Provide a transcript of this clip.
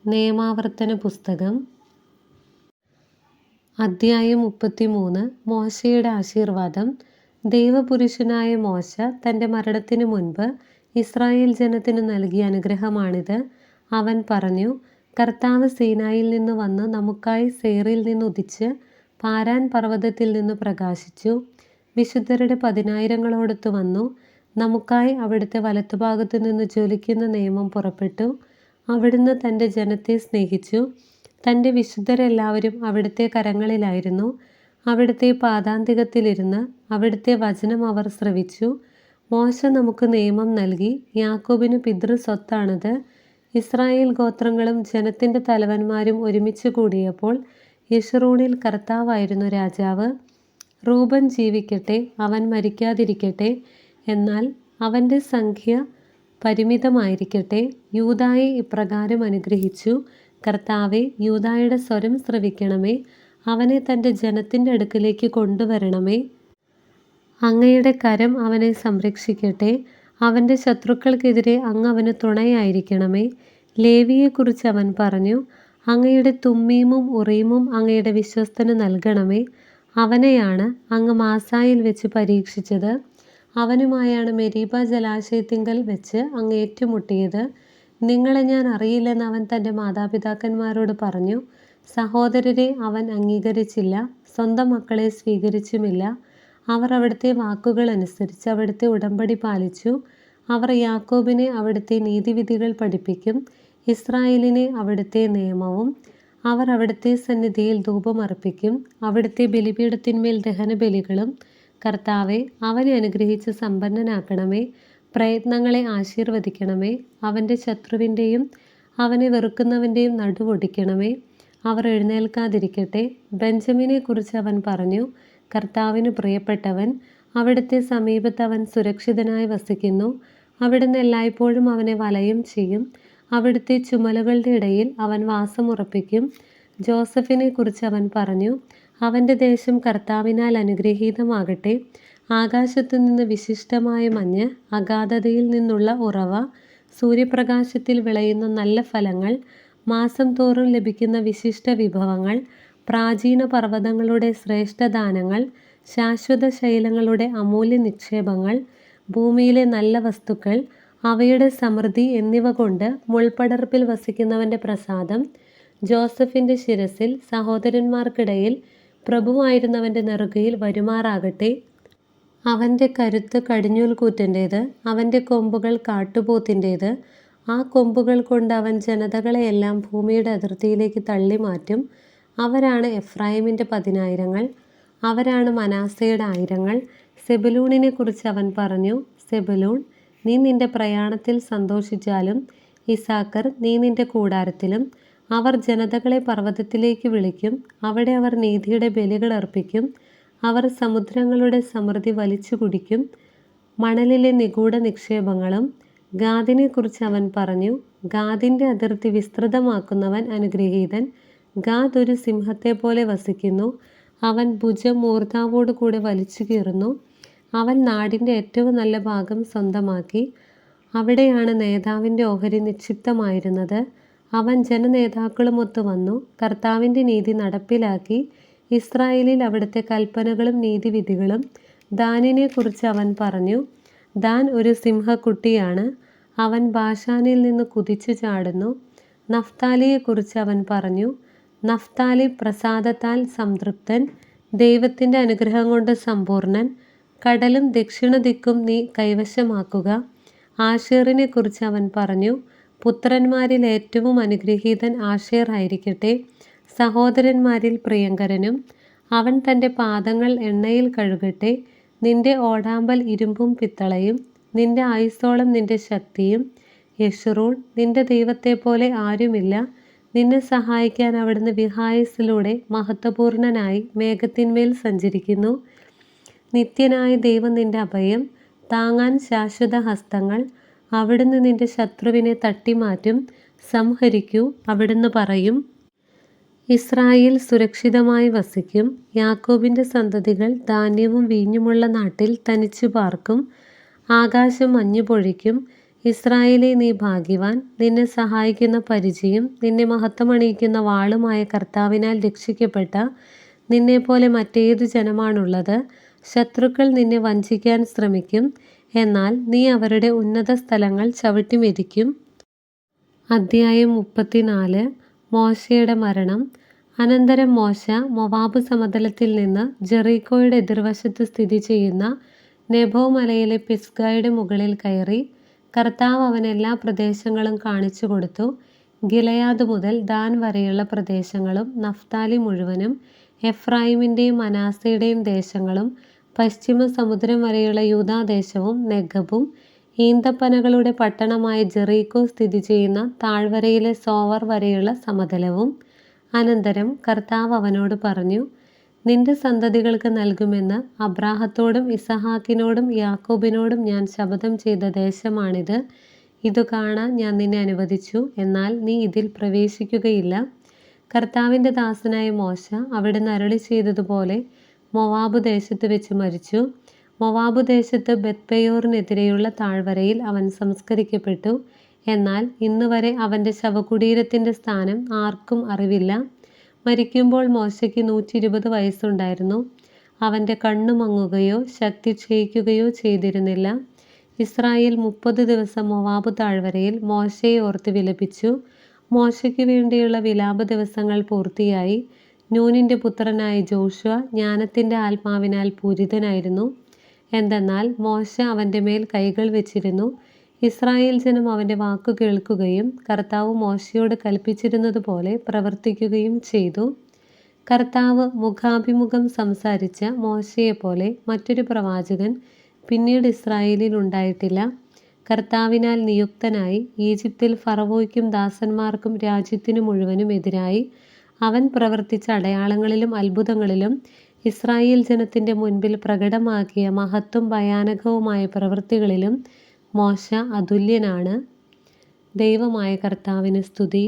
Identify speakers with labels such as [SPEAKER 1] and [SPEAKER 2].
[SPEAKER 1] നിയമാവർത്തന പുസ്തകം അധ്യായം 33. മോശയുടെ ആശീർവാദം. ദൈവപുരുഷനായ മോശ തൻ്റെ മരണത്തിനു മുൻപ് ഇസ്രായേൽ ജനത്തിനു നൽകിയ അനുഗ്രഹമാണിത്. അവൻ പറഞ്ഞു, കർത്താവ് സീനായിൽ നിന്ന് വന്ന് നമുക്കായി സേറിൽ നിന്ന് ഉദിച്ച് പാരാൻ പർവ്വതത്തിൽ നിന്ന് പ്രകാശിച്ചു. വിശുദ്ധരുടെ 10,000-ങ്ങളോടൊത്ത് വന്നു. നമുക്കായി അവിടുത്തെ വലത്തുഭാഗത്തു നിന്ന് ജ്വലിക്കുന്ന നിയമം പുറപ്പെട്ടു. അവിടുന്ന് തൻ്റെ ജനത്തെ സ്നേഹിച്ചു. തൻ്റെ വിശുദ്ധരെല്ലാവരും അവിടുത്തെ കരങ്ങളിലായിരുന്നു. അവിടുത്തെ പാദാന്തികത്തിലിരുന്ന് അവിടുത്തെ വചനം അവർ ശ്രവിച്ചു. മോശ നമുക്ക് നിയമം നൽകി. യാക്കോബിന് പിതൃസ്വത്താണത്. ഇസ്രായേൽ ഗോത്രങ്ങളും ജനത്തിൻ്റെ തലവന്മാരും ഒരുമിച്ച് കൂടിയപ്പോൾ യെശുറൂണിൽ കർത്താവായിരുന്നു രാജാവ്. റൂബൻ ജീവിക്കട്ടെ, അവൻ മരിക്കാതിരിക്കട്ടെ, എന്നാൽ അവൻ്റെ സംഖ്യ പരിമിതമായിരിക്കട്ടെ. യൂദായെ ഇപ്രകാരം അനുഗ്രഹിച്ചു, കർത്താവേ, യൂദായുടെ സ്വരം ശ്രവിക്കണമേ, അവനെ തൻ്റെ ജനത്തിൻ്റെ അടുക്കിലേക്ക് കൊണ്ടുവരണമേ. അങ്ങയുടെ കരം അവനെ സംരക്ഷിക്കട്ടെ. അവൻ്റെ ശത്രുക്കൾക്കെതിരെ അങ്ങ് അവന് തുണയായിരിക്കണമേ. ലേവിയെക്കുറിച്ച് അവൻ പറഞ്ഞു, അങ്ങയുടെ തുമ്മീമും ഉറീമും അങ്ങയുടെ വിശ്വസ്തന് നൽകണമേ. അവനെയാണ് അങ്ങ് മാസായിൽ വെച്ച് പരീക്ഷിച്ചത്. അവനുമായാണ് മെരീബ ജലാശയത്തിങ്കൽ വെച്ച് അങ്ങ് ഏറ്റുമുട്ടിയത്. നിങ്ങളെ ഞാൻ അറിയില്ലെന്ന് അവൻ തൻ്റെ മാതാപിതാക്കന്മാരോട് പറഞ്ഞു. സഹോദരരെ അവൻ അംഗീകരിച്ചില്ല, സ്വന്തം മക്കളെ സ്വീകരിച്ചുമില്ല. അവർ അവിടുത്തെ വാക്കുകൾ അനുസരിച്ച് അവിടുത്തെ ഉടമ്പടി പാലിച്ചു. അവർ യാക്കോബിനെ അവിടുത്തെ നീതിവിധികൾ പഠിപ്പിക്കും, ഇസ്രായേലിനെ അവിടുത്തെ നിയമവും. അവർ അവിടുത്തെ സന്നിധിയിൽ ധൂപമർപ്പിക്കും, അവിടുത്തെ ബലിപീഠത്തിന്മേൽ ദഹനബലികളും. കർത്താവെ, അവനെ അനുഗ്രഹിച്ച് സമ്പന്നനാക്കണമേ. പ്രയത്നങ്ങളെ ആശീർവദിക്കണമേ. അവൻ്റെ ശത്രുവിൻ്റെയും അവനെ വെറുക്കുന്നവൻ്റെയും നടുവൊടിക്കണമേ. അവർ എഴുന്നേൽക്കാതിരിക്കട്ടെ. ബെഞ്ചമിനെക്കുറിച്ച് അവൻ പറഞ്ഞു, കർത്താവിന് പ്രിയപ്പെട്ടവൻ. അവിടുത്തെ സമീപത്ത് അവൻ സുരക്ഷിതനായി വസിക്കുന്നു. അവിടുന്ന് എല്ലായ്പ്പോഴും അവനെ വലയം ചെയ്യും. അവിടുത്തെ ചുമലുകളുടെ ഇടയിൽ അവൻ വാസമുറപ്പിക്കും. ജോസഫിനെക്കുറിച്ച് അവൻ പറഞ്ഞു, അവൻ്റെ ദേശം കർത്താവിനാൽ അനുഗ്രഹീതമാകട്ടെ. ആകാശത്തു നിന്ന് വിശിഷ്ടമായ മഞ്ഞ്, അഗാധതയിൽ നിന്നുള്ള ഉറവ, സൂര്യപ്രകാശത്തിൽ വിളയുന്ന നല്ല ഫലങ്ങൾ, മാസം തോറും ലഭിക്കുന്ന വിശിഷ്ട വിഭവങ്ങൾ, പ്രാചീന പർവ്വതങ്ങളുടെ ശ്രേഷ്ഠദാനങ്ങൾ, ശാശ്വത ശൈലങ്ങളുടെ അമൂല്യ നിക്ഷേപങ്ങൾ, ഭൂമിയിലെ നല്ല വസ്തുക്കൾ, അവയുടെ സമൃദ്ധി എന്നിവ കൊണ്ട് മുൾപടർപ്പിൽ വസിക്കുന്നവൻ്റെ പ്രസാദം. ജോസഫിൻ്റെ ശിരസിൽ സഹോദരന്മാർക്കിടയിൽ പ്രഭുവായിരുന്നവൻ്റെ നെറുകയിൽ വരുമാറാകട്ടെ. അവൻ്റെ കരുത്ത് കടിഞ്ഞൂൽക്കൂറ്റൻ്റേത്, അവൻ്റെ കൊമ്പുകൾ കാട്ടുപോത്തിൻ്റേത്. ആ കൊമ്പുകൾ കൊണ്ട് അവൻ ജനതകളെയെല്ലാം ഭൂമിയുടെ അതിർത്തിയിലേക്ക് തള്ളിമാറ്റും. അവരാണ് എഫ്രായിമിൻ്റെ 10,000-ങ്ങൾ, അവരാണ് മനാസയുടെ 1000-ങ്ങൾ. സെബുലൂണിനെക്കുറിച്ച് അവൻ പറഞ്ഞു, സെബുലൂൺ, നീ നിൻ്റെ പ്രയാണത്തിൽ സന്തോഷിച്ചാലും, ഇസാക്കർ, നീ നിൻ്റെ കൂടാരത്തിലും. അവർ ജനതകളെ പർവ്വതത്തിലേക്ക് വിളിക്കും, അവിടെ അവർ നീതിയുടെ ബലികൾ അർപ്പിക്കും. അവർ സമുദ്രങ്ങളുടെ സമൃദ്ധി വലിച്ചു കുടിക്കും, മണലിലെ നിഗൂഢ നിക്ഷേപങ്ങളും. ഗാദിനെക്കുറിച്ച് അവൻ പറഞ്ഞു, ഗാദിൻ്റെ അതിർത്തി വിസ്തൃതമാക്കുന്നവൻ അനുഗ്രഹീതൻ. ഗാദ് ഒരു സിംഹത്തെ പോലെ വസിക്കുന്നു. അവൻ ഭുജം മൂർധാവോടു കൂടെ വലിച്ചു കീറുന്നു. അവൻ നാടിൻ്റെ ഏറ്റവും നല്ല ഭാഗം സ്വന്തമാക്കി. അവിടെയാണ് നേതാവിൻ്റെ ഓഹരി നിക്ഷിപ്തമായിരുന്നത്. അവൻ ജനനേതാക്കളുമൊത്ത് വന്നു, കർത്താവിൻ്റെ നീതി നടപ്പിലാക്കി. ഇസ്രായേലിൽ അവിടുത്തെ കൽപ്പനകളും നീതിവിധികളും. ദാനിനെക്കുറിച്ച് അവൻ പറഞ്ഞു, ദാൻ ഒരു സിംഹക്കുട്ടിയാണ്, അവൻ ബാഷാനിൽ നിന്ന് കുതിച്ചു ചാടുന്നു. നഫ്താലിയെക്കുറിച്ച് അവൻ പറഞ്ഞു, നഫ്താലി പ്രസാദത്താൽ സംതൃപ്തൻ, ദൈവത്തിൻ്റെ അനുഗ്രഹം കൊണ്ട് സമ്പൂർണ്ണൻ. കടലും ദക്ഷിണദിക്കും നീ കൈവശമാക്കുക. ആഷേറിനെക്കുറിച്ച് അവൻ പറഞ്ഞു, പുത്രന്മാരിൽ ഏറ്റവും അനുഗ്രഹീതൻ ആഷേർ ആയിരിക്കട്ടെ, സഹോദരന്മാരിൽ പ്രിയങ്കരനും. അവൻ തൻ്റെ പാദങ്ങൾ എണ്ണയിൽ കഴുകട്ടെ. നിന്റെ ഓടാമ്പൽ ഇരുമ്പും പിത്തളയും, നിന്റെ ആയുസ്സോളം നിന്റെ ശക്തിയും. യെശുറൂൺ, നിന്റെ ദൈവത്തെപ്പോലെ ആരുമില്ല. നിന്നെ സഹായിക്കാൻ അവിടുന്ന് വിഹായസിലൂടെ മഹത്വപൂർണനായി മേഘത്തിന്മേൽ സഞ്ചരിക്കുന്നു. നിത്യനായ ദൈവം നിന്റെ അഭയം, താങ്ങാൻ ശാശ്വത ഹസ്തങ്ങൾ. അവിടുന്ന് നിന്റെ ശത്രുവിനെ തട്ടിമാറ്റും. സംഹരിക്കൂ, അവിടുന്ന് പറയും. ഇസ്രായേൽ സുരക്ഷിതമായി വസിക്കും. യാക്കോബിൻ്റെ സന്തതികൾ ധാന്യവും വീഞ്ഞുമുള്ള നാട്ടിൽ തനിച്ചു പാർക്കും. ആകാശം മഞ്ഞു പൊഴിക്കും. ഇസ്രായേലേ, നീ ഭാഗ്യവാൻ. നിന്നെ സഹായിക്കുന്ന പരിചയും നിന്നെ മഹത്വമണിയിക്കുന്ന വാളുമായ കർത്താവിനാൽ രക്ഷിക്കപ്പെട്ട നിന്നെപ്പോലെ മറ്റേതു ജനമാണുള്ളത്? ശത്രുക്കൾ നിന്നെ വഞ്ചിക്കാൻ ശ്രമിക്കും, എന്നാൽ നീ അവരുടെ ഉന്നത സ്ഥലങ്ങൾ ചവിട്ടി മെതിക്കും. അധ്യായം 34. മോശയുടെ മരണം. അനന്തരം മോശ മോവാബ് സമതലത്തിൽ നിന്ന് ജെറീക്കോയുടെ എതിർവശത്ത് സ്ഥിതി ചെയ്യുന്ന നെബോ മലയിലെ പിസ്ഗയുടെ മുകളിൽ കയറി. കർത്താവ് അവന് എല്ലാ പ്രദേശങ്ങളും കാണിച്ചു കൊടുത്തു. ഗിലെയാദ് മുതൽ ദാൻ വരെയുള്ള പ്രദേശങ്ങളും നഫ്താലി മുഴുവനും എഫ്രായിമിൻ്റെയും മനാസയുടെയും ദേശങ്ങളും പശ്ചിമ സമുദ്രം വരെയുള്ള യൂദാദേശവും നെഗബും ഈന്തപ്പനകളുടെ പട്ടണമായ ജെറീക്കോ സ്ഥിതി ചെയ്യുന്ന താഴ്വരയിലെ സോവർ വരെയുള്ള സമതലവും. അനന്തരം കർത്താവ് അവനോട് പറഞ്ഞു, നിന്റെ സന്തതികൾക്ക് നൽകുമെന്ന് അബ്രാഹത്തോടും ഇസഹാക്കിനോടും യാക്കോബിനോടും ഞാൻ ശപഥം ചെയ്ത ദേശമാണിത്. ഇതു കാണാൻ ഞാൻ നിന്നെ അനുവദിച്ചു, എന്നാൽ നീ ഇതിൽ പ്രവേശിക്കുകയില്ല. കർത്താവിൻ്റെ ദാസനായ മോശ അവിടുന്ന് അരുളി ചെയ്തതുപോലെ മോവാബ് ദേശത്ത് വെച്ച് മരിച്ചു. മോവാബ് ദേശത്ത് ബെത്പെയോറിനെതിരെയുള്ള താഴ്വരയിൽ അവൻ സംസ്കരിക്കപ്പെട്ടു. എന്നാൽ ഇന്ന് വരെ അവൻ്റെ ശവകുടീരത്തിൻ്റെ സ്ഥാനം ആർക്കും അറിവില്ല. മരിക്കുമ്പോൾ മോശയ്ക്ക് 120 വയസ്സുണ്ടായിരുന്നു. അവൻ്റെ കണ്ണു മങ്ങുകയോ ശക്തി ക്ഷയിക്കുകയോ ചെയ്തിരുന്നില്ല. ഇസ്രായേൽ 30 ദിവസം മോവാബ് താഴ്വരയിൽ മോശയെ ഓർത്ത് വിലപിച്ചു. മോശയ്ക്ക് വേണ്ടിയുള്ള വിലാപ ദിവസങ്ങൾ പൂർത്തിയായി. നൂനിൻ്റെ പുത്രനായ ജോഷുവ ജ്ഞാനത്തിൻ്റെ ആത്മാവിനാൽ പൂരിതനായിരുന്നു. എന്തെന്നാൽ മോശ അവൻ്റെ മേൽ കൈകൾ വെച്ചിരുന്നു. ഇസ്രായേൽ ജനം അവൻ്റെ വാക്കു കേൾക്കുകയും കർത്താവ് മോശയോട് കൽപ്പിച്ചിരുന്നതുപോലെ പ്രവർത്തിക്കുകയും ചെയ്തു. കർത്താവ് മുഖാഭിമുഖം സംസാരിച്ച മോശയെപ്പോലെ മറ്റൊരു പ്രവാചകൻ പിന്നീട് ഇസ്രായേലിൽ ഉണ്ടായിട്ടില്ല. കർത്താവിനാൽ നിയുക്തനായി ഈജിപ്തിൽ ഫറവോയ്ക്കും ദാസന്മാർക്കും രാജ്യത്തിനു മുഴുവനും എതിരായി അവൻ പ്രവർത്തിച്ച അടയാളങ്ങളിലും അത്ഭുതങ്ങളിലും ഇസ്രായേൽ ജനത്തിൻ്റെ മുൻപിൽ പ്രകടമാക്കിയ മഹത്തും ഭയാനകവുമായ പ്രവൃത്തികളിലും മോശ അതുല്യനാണ്. ദൈവമായ കർത്താവിന് സ്തുതി.